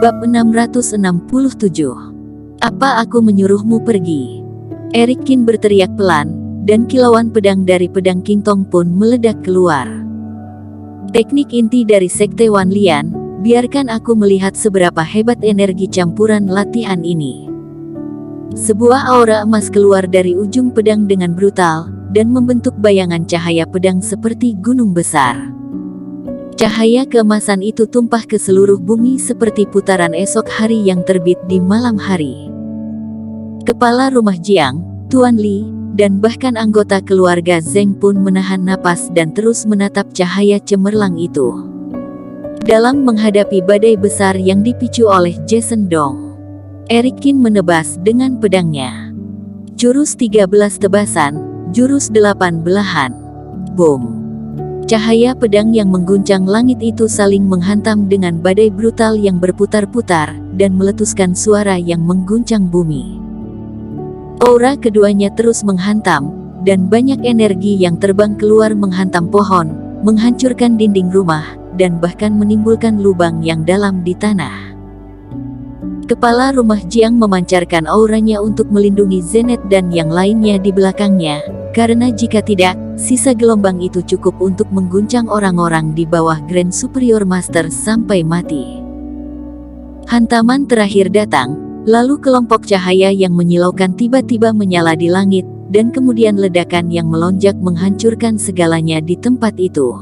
Bab 667. Apa aku menyuruhmu pergi? Eric Kin berteriak pelan, dan kilauan pedang dari pedang King Tong pun meledak keluar. Teknik inti dari Sekte Wan Lian, biarkan aku melihat seberapa hebat energi campuran latihan ini. Sebuah aura emas keluar dari ujung pedang dengan brutal, dan membentuk bayangan cahaya pedang seperti gunung besar. Cahaya keemasan itu tumpah ke seluruh bumi seperti putaran esok hari yang terbit di malam hari. Kepala rumah Jiang, Tuan Li, dan bahkan anggota keluarga Zeng pun menahan napas dan terus menatap cahaya cemerlang itu. Dalam menghadapi badai besar yang dipicu oleh Jason Dong, Eric Kin menebas dengan pedangnya. Jurus 13 tebasan, jurus 8 belahan. Boom! Cahaya pedang yang mengguncang langit itu saling menghantam dengan badai brutal yang berputar-putar, dan meletuskan suara yang mengguncang bumi. Aura keduanya terus menghantam, dan banyak energi yang terbang keluar menghantam pohon, menghancurkan dinding rumah, dan bahkan menimbulkan lubang yang dalam di tanah. Kepala rumah Jiang memancarkan auranya untuk melindungi Zenet dan yang lainnya di belakangnya, karena jika tidak, sisa gelombang itu cukup untuk mengguncang orang-orang di bawah Grand Superior Master sampai mati. Hantaman terakhir datang, lalu kelompok cahaya yang menyilaukan tiba-tiba menyala di langit, dan kemudian ledakan yang melonjak menghancurkan segalanya di tempat itu.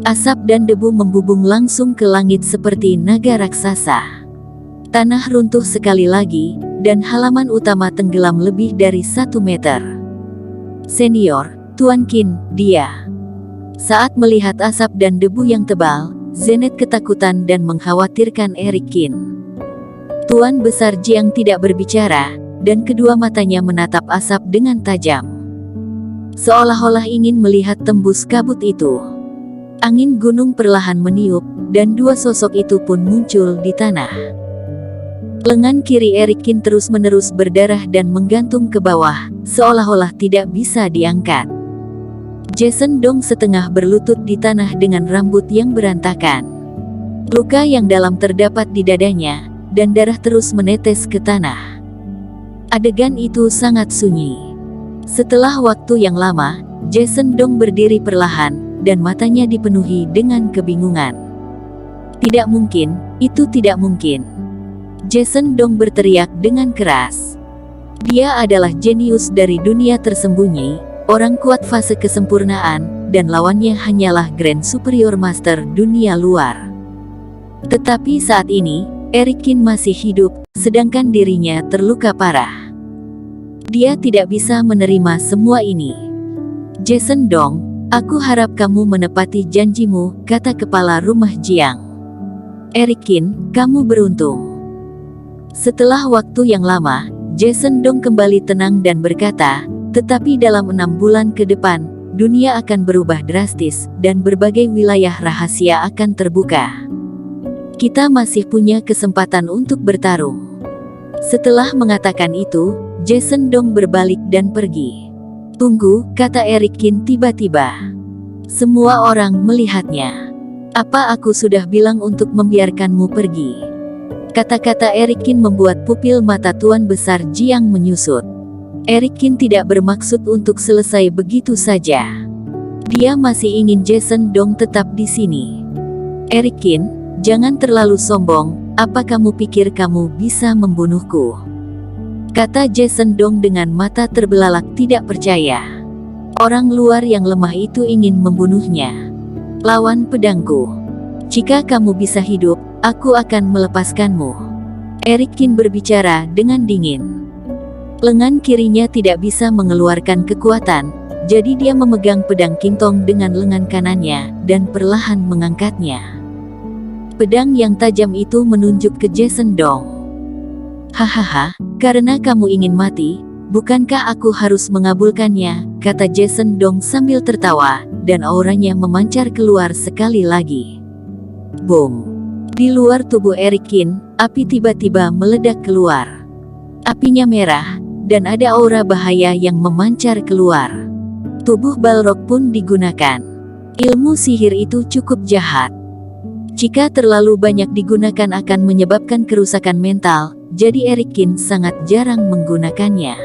Asap dan debu membubung langsung ke langit seperti naga raksasa. Tanah runtuh sekali lagi, dan halaman utama tenggelam lebih dari 1 meter. Senior, Tuan Qin, dia. Saat melihat asap dan debu yang tebal, Zenet ketakutan dan mengkhawatirkan Eric Kin. Tuan Besar Jiang tidak berbicara, dan kedua matanya menatap asap dengan tajam. Seolah-olah ingin melihat tembus kabut itu. Angin gunung perlahan meniup, dan dua sosok itu pun muncul di tanah. Lengan kiri Eric Kin terus-menerus berdarah dan menggantung ke bawah, seolah-olah tidak bisa diangkat. Jason Dong setengah berlutut di tanah dengan rambut yang berantakan. Luka yang dalam terdapat di dadanya, dan darah terus menetes ke tanah. Adegan itu sangat sunyi. Setelah waktu yang lama, Jason Dong berdiri perlahan, dan matanya dipenuhi dengan kebingungan. Tidak mungkin, itu tidak mungkin. Jason Dong berteriak dengan keras. Dia adalah jenius dari dunia tersembunyi, orang kuat fase kesempurnaan, dan lawannya hanyalah Grand Superior Master dunia luar. Tetapi saat ini, Eric Kin masih hidup, sedangkan dirinya terluka parah. Dia tidak bisa menerima semua ini. Jason Dong, aku harap kamu menepati janjimu, kata kepala rumah Jiang. Eric Kin, kamu beruntung. Setelah waktu yang lama, Jason Dong kembali tenang dan berkata, tetapi dalam 6 bulan ke depan, dunia akan berubah drastis, dan berbagai wilayah rahasia akan terbuka. Kita masih punya kesempatan untuk bertarung. Setelah mengatakan itu, Jason Dong berbalik dan pergi. Tunggu, kata Eric Kin tiba-tiba. Semua orang melihatnya. Apa aku sudah bilang untuk membiarkanmu pergi? Kata-kata Eric Kin membuat pupil mata Tuan Besar Jiang menyusut. Eric Kin tidak bermaksud untuk selesai begitu saja. Dia masih ingin Jason Dong tetap di sini. Eric Kin, jangan terlalu sombong, apa kamu pikir kamu bisa membunuhku? Kata Jason Dong dengan mata terbelalak tidak percaya. Orang luar yang lemah itu ingin membunuhnya. Lawan pedangku. Jika kamu bisa hidup, aku akan melepaskanmu. Eric Kin berbicara dengan dingin. Lengan kirinya tidak bisa mengeluarkan kekuatan, jadi dia memegang pedang King Tong dengan lengan kanannya, dan perlahan mengangkatnya. Pedang yang tajam itu menunjuk ke Jason Dong. Hahaha, karena kamu ingin mati, bukankah aku harus mengabulkannya, kata Jason Dong sambil tertawa, dan auranya memancar keluar sekali lagi. Boom! Di luar tubuh Eric Kin, api tiba-tiba meledak keluar. Apinya merah, dan ada aura bahaya yang memancar keluar. Tubuh Balrog pun digunakan. Ilmu sihir itu cukup jahat. Jika terlalu banyak digunakan akan menyebabkan kerusakan mental, jadi Eric-kin sangat jarang menggunakannya.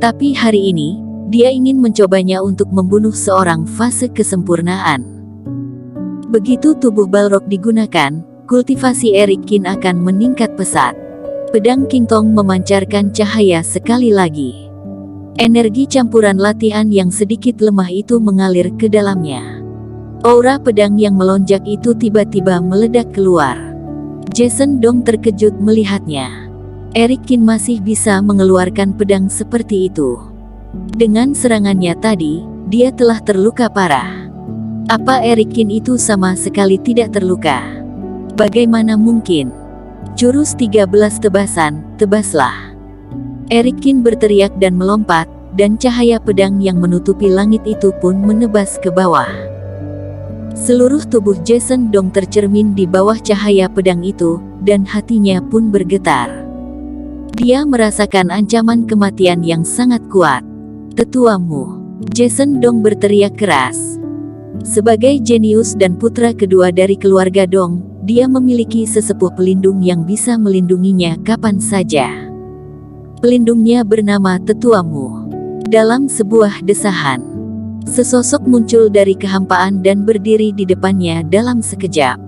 Tapi hari ini, dia ingin mencobanya untuk membunuh seorang fase kesempurnaan. Begitu tubuh Balrog digunakan, kultivasi Eric-kin akan meningkat pesat. Pedang Qingtong memancarkan cahaya sekali lagi. Energi campuran latihan yang sedikit lemah itu mengalir ke dalamnya. Aura pedang yang melonjak itu tiba-tiba meledak keluar. Jason Dong terkejut melihatnya. Eric-kin masih bisa mengeluarkan pedang seperti itu. Dengan serangannya tadi, dia telah terluka parah. Apa Eric-kin itu sama sekali tidak terluka? Bagaimana mungkin? Jurus 13 tebasan, tebaslah. Eric-kin berteriak dan melompat, dan cahaya pedang yang menutupi langit itu pun menebas ke bawah. Seluruh tubuh Jason Dong tercermin di bawah cahaya pedang itu, dan hatinya pun bergetar. Dia merasakan ancaman kematian yang sangat kuat. Tetuamu, Jason Dong berteriak keras. Sebagai jenius dan putra kedua dari keluarga Dong, dia memiliki sesepuh pelindung yang bisa melindunginya kapan saja. Pelindungnya bernama Tetuamu. Dalam sebuah desahan, sesosok muncul dari kehampaan dan berdiri di depannya dalam sekejap.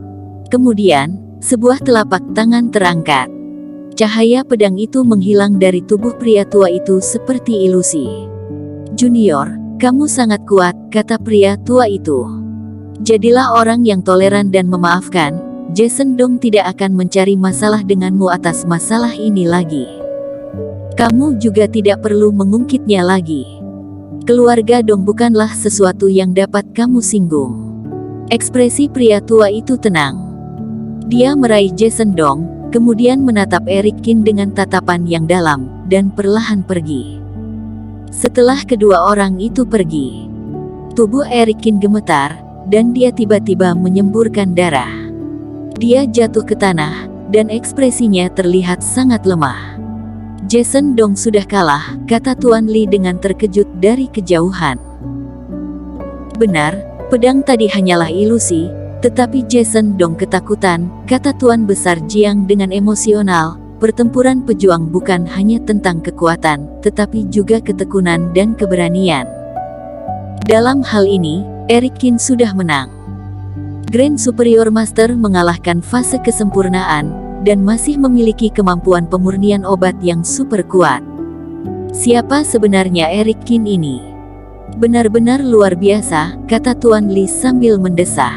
Kemudian, sebuah telapak tangan terangkat. Cahaya pedang itu menghilang dari tubuh pria tua itu seperti ilusi. "Junior, kamu sangat kuat," kata pria tua itu. "Jadilah orang yang toleran dan memaafkan. Jason Dong tidak akan mencari masalah denganmu atas masalah ini lagi. Kamu juga tidak perlu mengungkitnya lagi. Keluarga Dong bukanlah sesuatu yang dapat kamu singgung." Ekspresi pria tua itu tenang. Dia meraih Jason Dong, kemudian menatap Eric-kin dengan tatapan yang dalam, dan perlahan pergi. Setelah kedua orang itu pergi, tubuh Eric-kin gemetar, dan dia tiba-tiba menyemburkan darah. Dia jatuh ke tanah, dan ekspresinya terlihat sangat lemah. "Jason Dong sudah kalah," kata Tuan Li dengan terkejut dari kejauhan. "Benar, pedang tadi hanyalah ilusi, tetapi Jason Dong ketakutan," kata Tuan Besar Jiang dengan emosional. "Pertempuran pejuang bukan hanya tentang kekuatan, tetapi juga ketekunan dan keberanian. Dalam hal ini, Eric-kin sudah menang. Grand Superior Master mengalahkan fase kesempurnaan, dan masih memiliki kemampuan pemurnian obat yang super kuat. Siapa sebenarnya Eric-kin ini? Benar-benar luar biasa," kata Tuan Li sambil mendesah.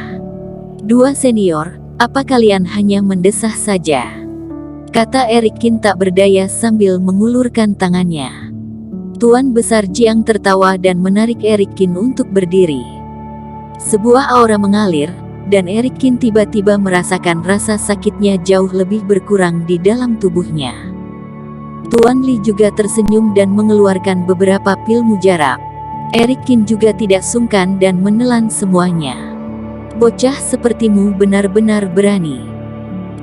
"Dua senior, apa kalian hanya mendesah saja?" kata Eric-kin tak berdaya sambil mengulurkan tangannya. Tuan Besar Jiang tertawa dan menarik Eric-kin untuk berdiri. Sebuah aura mengalir, dan Eric-kin tiba-tiba merasakan rasa sakitnya jauh lebih berkurang di dalam tubuhnya. Tuan Li juga tersenyum dan mengeluarkan beberapa pil mujarab. Eric-kin juga tidak sungkan dan menelan semuanya. "Bocah sepertimu benar-benar berani.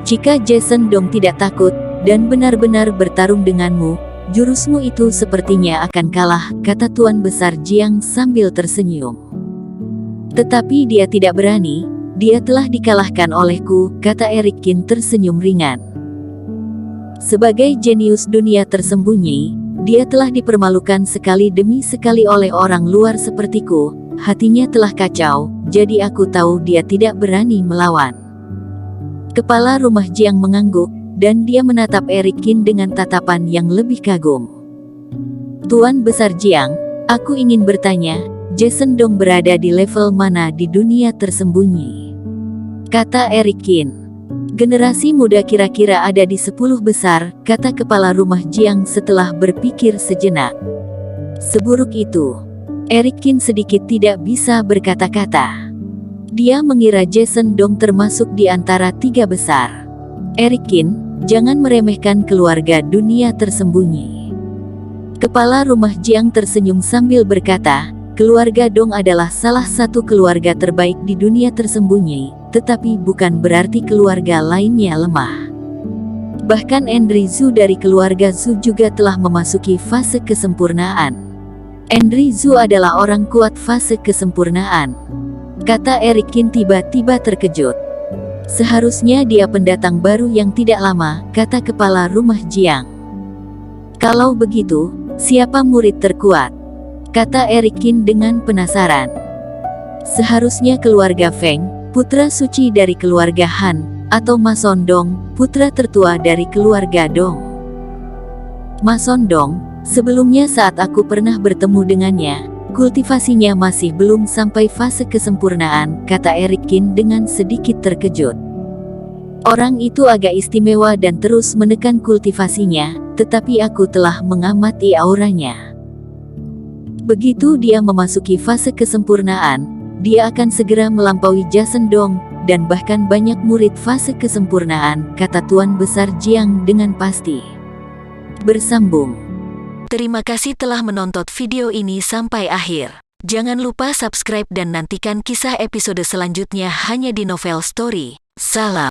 Jika Jason Dong tidak takut, dan benar-benar bertarung denganmu, jurusmu itu sepertinya akan kalah," kata Tuan Besar Jiang sambil tersenyum. "Tetapi dia tidak berani. Dia telah dikalahkan olehku," kata Eric-kin tersenyum ringan. "Sebagai jenius dunia tersembunyi, dia telah dipermalukan sekali demi sekali oleh orang luar sepertiku. Hatinya telah kacau, jadi aku tahu dia tidak berani melawan." Kepala rumah Jiang mengangguk, dan dia menatap Eric-kin dengan tatapan yang lebih kagum. "Tuan Besar Jiang, aku ingin bertanya, Jason Dong berada di level mana di dunia tersembunyi?" kata Eric-kin. "Generasi muda kira-kira ada di 10 besar," kata kepala rumah Jiang setelah berpikir sejenak. Seburuk itu, Eric-kin sedikit tidak bisa berkata-kata. Dia mengira Jason Dong termasuk di antara 3 besar. "Eric-kin, jangan meremehkan keluarga dunia tersembunyi." Kepala rumah Jiang tersenyum sambil berkata, "Keluarga Dong adalah salah satu keluarga terbaik di dunia tersembunyi, tetapi bukan berarti keluarga lainnya lemah. Bahkan Andrew Zhu dari keluarga Zhu juga telah memasuki fase kesempurnaan. Andrew Zhu adalah orang kuat fase kesempurnaan," kata Eric-kin tiba-tiba terkejut. Seharusnya dia pendatang baru yang tidak lama, kata kepala rumah Jiang. Kalau begitu, siapa murid terkuat? Kata Eric Qin dengan penasaran. Seharusnya keluarga Feng, putra suci dari keluarga Han, atau Ma Sondong, putra tertua dari keluarga Dong. Ma Sondong, sebelumnya saat aku pernah bertemu dengannya, kultivasinya masih belum sampai fase kesempurnaan, kata Eric Qin dengan sedikit terkejut. Orang itu agak istimewa dan terus menekan kultivasinya, tetapi aku telah mengamati auranya. Begitu dia memasuki fase kesempurnaan, dia akan segera melampaui Jason Dong, dan bahkan banyak murid fase kesempurnaan, kata Tuan Besar Jiang dengan pasti. Bersambung. Terima kasih telah menonton video ini sampai akhir. Jangan lupa subscribe dan nantikan kisah episode selanjutnya hanya di Novel Story. Salam.